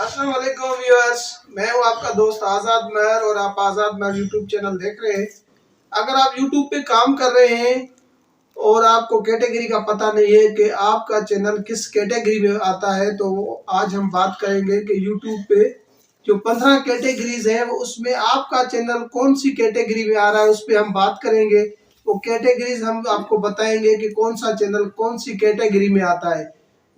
अस्सलाम वालेकुम व्यूअर्स, मैं हूं आपका दोस्त आज़ाद महर और आप आज़ाद महर यूट्यूब चैनल देख रहे हैं। अगर आप यूट्यूब पे काम कर रहे हैं और आपको कैटेगरी का पता नहीं है कि आपका चैनल किस कैटेगरी में आता है, तो आज हम बात करेंगे कि यूट्यूब पे जो 15 कैटेगरीज हैं वो उसमें आपका चैनल कौन सी कैटेगरी में आ रहा है, उस पर हम बात करेंगे। वो कैटेगरीज हम आपको बताएंगे कि कौन सा चैनल कौन सी कैटेगरी में आता है।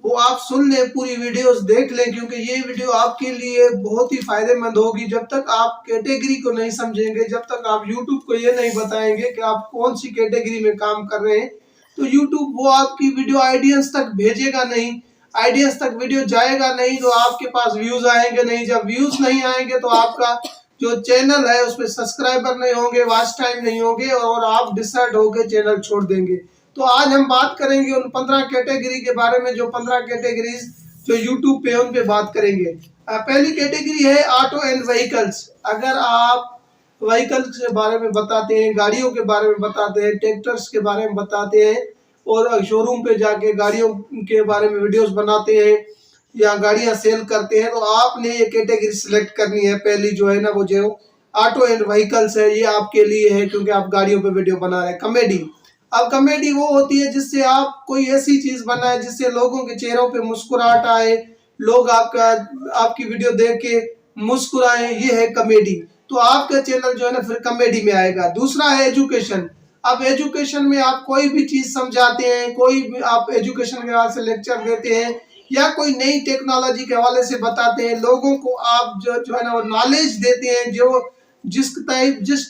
वो आप सुन लें, पूरी वीडियोस देख लें, क्योंकि ये वीडियो आपके लिए बहुत ही फायदेमंद होगी। जब तक आप कैटेगरी को नहीं समझेंगे, जब तक आप यूट्यूब को ये नहीं बताएंगे कि आप कौन सी कैटेगरी में काम कर रहे हैं, तो यूट्यूब वो आपकी वीडियो ऑडियंस तक भेजेगा नहीं। ऑडियंस तक वीडियो जाएगा नहीं तो आपके पास व्यूज आएंगे नहीं। जब व्यूज नहीं आएंगे तो आपका जो चैनल है उस पर सब्सक्राइबर नहीं होंगे, वॉच टाइम नहीं होंगे और आप डिसर्ट होकर चैनल छोड़ देंगे। तो आज हम बात करेंगे उन 15 कैटेगरी के बारे में, जो 15 कैटेगरीज जो यूट्यूब पे उन पे बात करेंगे। पहली कैटेगरी है ऑटो एंड व्हीकल्स। अगर आप व्हीकल्स के बारे में बताते हैं, गाड़ियों के बारे में बताते हैं, ट्रैक्टर्स के बारे में बताते हैं और शोरूम पे जाके गाड़ियों के बारे में वीडियोस बनाते हैं या गाड़ियां सेल करते हैं, तो आपने ये कैटेगरी सिलेक्ट करनी है। पहली जो है ना, वो जो ऑटो एंड व्हीकल्स है, ये आपके लिए है क्योंकि आप गाड़ियों पे वीडियो बना रहे हैं। कॉमेडी, अब कॉमेडी वो होती है जिससे आप कोई ऐसी चीज बनाए जिससे लोगों के चेहरों पे मुस्कुराहट आए, लोग आपकी वीडियो देख के मुस्कुराए, ये है कॉमेडी। तो आपका चैनल जो है ना फिर कॉमेडी में आएगा। दूसरा है एजुकेशन। अब एजुकेशन में आप कोई भी चीज समझाते हैं, कोई भी आप एजुकेशन के हवाले से लेक्चर देते हैं या कोई नई टेक्नोलॉजी के हवाले से बताते हैं, लोगों को आप जो है ना वो नॉलेज देते हैं। जो जिस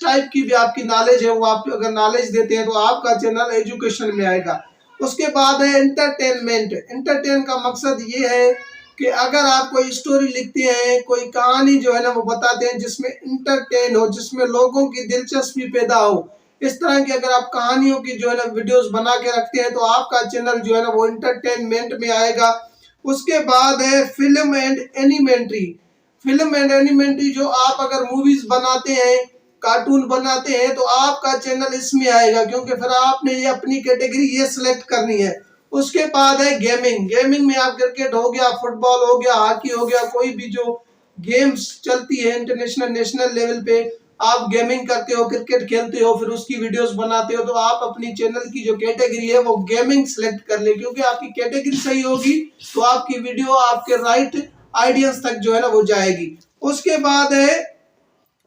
टाइप की भी आपकी नॉलेज है वो आप अगर नॉलेज देते हैं तो आपका चैनल एजुकेशन में आएगा। उसके बाद है एंटरटेनमेंट। एंटरटेन का मकसद ये है कि अगर आप कोई स्टोरी लिखते हैं, कोई कहानी जो है ना वो बताते हैं जिसमें इंटरटेन हो, जिसमें लोगों की दिलचस्पी पैदा हो, इस तरह की अगर आप कहानियों की जो है ना वीडियोस बना के रखते हैं तो आपका चैनल जो है ना वो एंटरटेनमेंट में आएगा। उसके बाद है फिल्म एंड एनिमेंट्री। फिल्म एंड एनिमेंट्री, जो आप अगर मूवीज बनाते हैं, कार्टून बनाते हैं, तो आपका चैनल इसमें आएगा क्योंकि फिर आपने ये अपनी कैटेगरी ये सिलेक्ट करनी है। उसके बाद है गेमिंग। गेमिंग में आप क्रिकेट हो गया, फुटबॉल हो गया, हॉकी हो गया, कोई भी जो गेम्स चलती है इंटरनेशनल नेशनल लेवल पे, आप गेमिंग करते हो, क्रिकेट खेलते हो, फिर उसकी वीडियोस बनाते हो, तो आप अपनी चैनल की जो कैटेगरी है वो गेमिंग सिलेक्ट कर ले, क्योंकि आपकी कैटेगरी सही होगी तो आपकी वीडियो आपके राइट ऑडियंस तक जो है ना वो जाएगी। उसके बाद है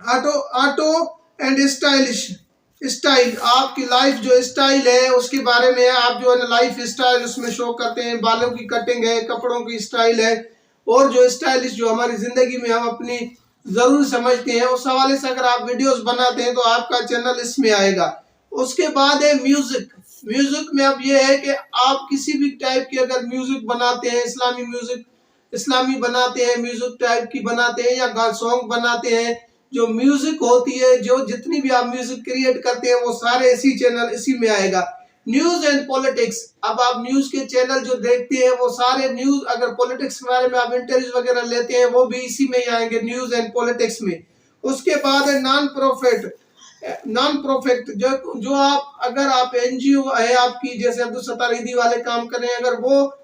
auto auto and stylish. Style, आपकी लाइफ जो स्टाइल है उसके बारे में आप जो है ना लाइफ स्टाइल उसमें शो करते हैं, बालों की कटिंग है, कपड़ों की स्टाइल है और जो स्टाइलिश जो हमारी जिंदगी में हम अपनी जरूर समझते हैं, उस हवाले से अगर आप वीडियोस बनाते हैं तो आपका चैनल इसमें आएगा। उसके बाद है म्यूजिक। म्यूजिक में अब ये है कि आप किसी भी टाइप की अगर म्यूजिक बनाते हैं, इस्लामी म्यूजिक, इस्लामी बनाते हैं, म्यूजिक टाइप की बनाते हैं या सॉन्ग बनाते हैं, जो म्यूजिक होती है, जो जितनी भी आप म्यूजिक क्रिएट करते हैं वो सारे इसी चैनल इसी में आएगा। न्यूज एंड पॉलिटिक्स, अब आप न्यूज के चैनल जो देखते हैं वो सारे न्यूज, अगर पॉलिटिक्स के बारे में आप इंटरव्यूज वगैरह लेते हैं वो भी इसी में ही आएंगे, न्यूज एंड पॉलिटिक्स में। उसके बाद है नॉन प्रॉफिट। नॉन प्रॉफिट जो आप अगर आप एनजीओ है आपकी, जैसे अब्दुल सत्तार ईदी वाले काम कर रहे हैं, अगर वो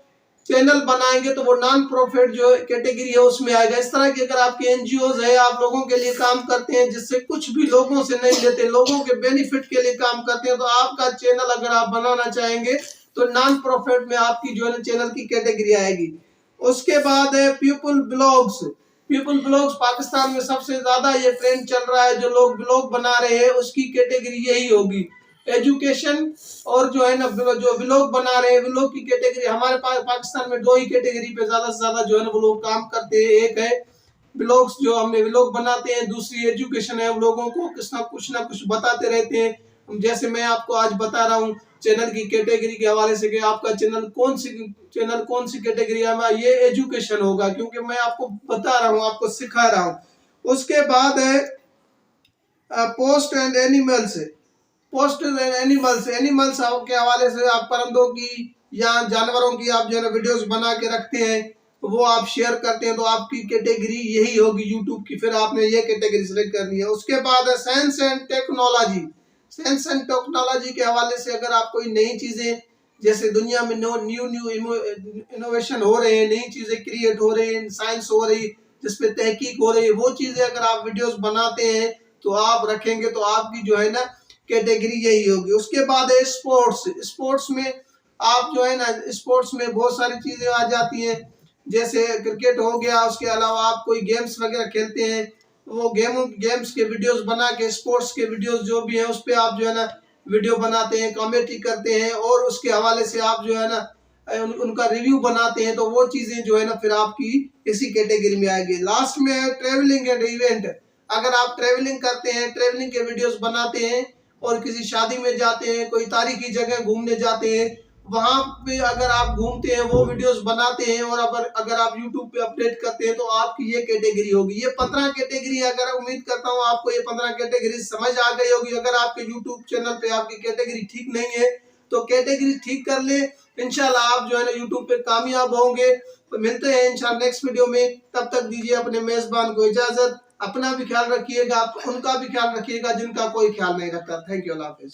चैनल बनाएंगे तो वो नॉन प्रॉफिट जो कैटेगरी है उसमें आएगा। इस तरह की अगर आपके एनजीओ है, आप लोगों के लिए काम करते हैं जिससे कुछ भी लोगों से नहीं लेते, लोगों के बेनिफिट के लिए काम करते हैं, तो आपका चैनल अगर आप बनाना चाहेंगे तो नॉन प्रॉफिट में आपकी जो है चैनल की कैटेगरी आएगी। उसके बाद है people blogs. People blogs Pakistan में सबसे ज्यादा ये ट्रेंड चल रहा है, जो लोग ब्लॉग बना रहे हैं उसकी कैटेगरी यही होगी। एजुकेशन और जो है ना जो व्लॉग बना रहे हैं, व्लॉग की कैटेगरी हमारे पास पाकिस्तान में दो ही कैटेगरी पे ज्यादा से ज्यादा जो है ना वो लोग काम करते हैं। एक है व्लॉग्स जो हमने व्लॉग बनाते हैं, दूसरी एजुकेशन है, लोगों को कुछ ना कुछ बताते रहते हैं। जैसे मैं आपको आज बता रहा हूँ चैनल की कैटेगरी के हवाले से कि आपका चैनल कौन सी कैटेगरी है, ये एजुकेशन होगा क्योंकि मैं आपको बता रहा हूँ, आपको सिखा रहा हूँ। उसके बाद है post and animals. Post animals, animals के हवाले से आप परिंदों की या जानवरों की आप जो है ना वीडियोस बना के रखते हैं, तो वो आप शेयर करते हैं, तो आपकी कैटेगरी यही होगी यूट्यूब की, फिर आपने ये कैटेगरी सिलेक्ट करनी है। उसके बाद है science and technology. Science and technology के हवाले से अगर आप कोई नई चीजें, जैसे दुनिया में न्यू इनोवेशन हो रहे हैं, नई चीजें क्रिएट हो रही हैं, साइंस हो रही, जिसपे तहकीक हो रही है, वो चीजें अगर आप वीडियोस बनाते हैं तो आप रखेंगे तो आपकी जो है ना कैटेगरी यही होगी। उसके बाद है स्पोर्ट्स। स्पोर्ट्स में आप जो है ना, स्पोर्ट्स में बहुत सारी चीजें आ जाती हैं, जैसे क्रिकेट हो गया, उसके अलावा आप कोई गेम्स वगैरह खेलते हैं, वो गेम्स के वीडियोस बना के, स्पोर्ट्स के वीडियोस जो भी है उस पे आप जो है ना वीडियो बनाते हैं, कमेंट्री करते हैं और उसके हवाले से आप जो है ना उनका रिव्यू बनाते हैं, तो वो चीजें जो है ना फिर आपकी इसी कैटेगरी में आएगी। लास्ट में है ट्रेवलिंग एंड इवेंट। अगर आप ट्रेवलिंग करते हैं, ट्रेवलिंग के वीडियोस बनाते हैं और किसी शादी में जाते हैं, कोई तारीखी जगह घूमने जाते हैं, वहां पे अगर आप घूमते हैं वो वीडियोस बनाते हैं और अगर आप यूट्यूब पे अपडेट करते हैं तो आपकी ये कैटेगरी होगी। ये 15 कैटेगरी, अगर उम्मीद करता हूँ आपको ये 15 कैटेगरी समझ आ गई होगी। अगर आपके यूट्यूब चैनल पे आपकी कैटेगरी ठीक नहीं है तो कैटेगरी ठीक कर ले, इंशाल्लाह आप जो है ना यूट्यूब पे कामयाब होंगे। तो मिलते हैं इंशाल्लाह नेक्स्ट वीडियो में, तब तक दीजिए अपने मेजबान को इजाजत। अपना भी ख्याल रखिएगा, उनका भी ख्याल रखिएगा जिनका कोई ख्याल नहीं रखता। Thank you, Allah Hafiz.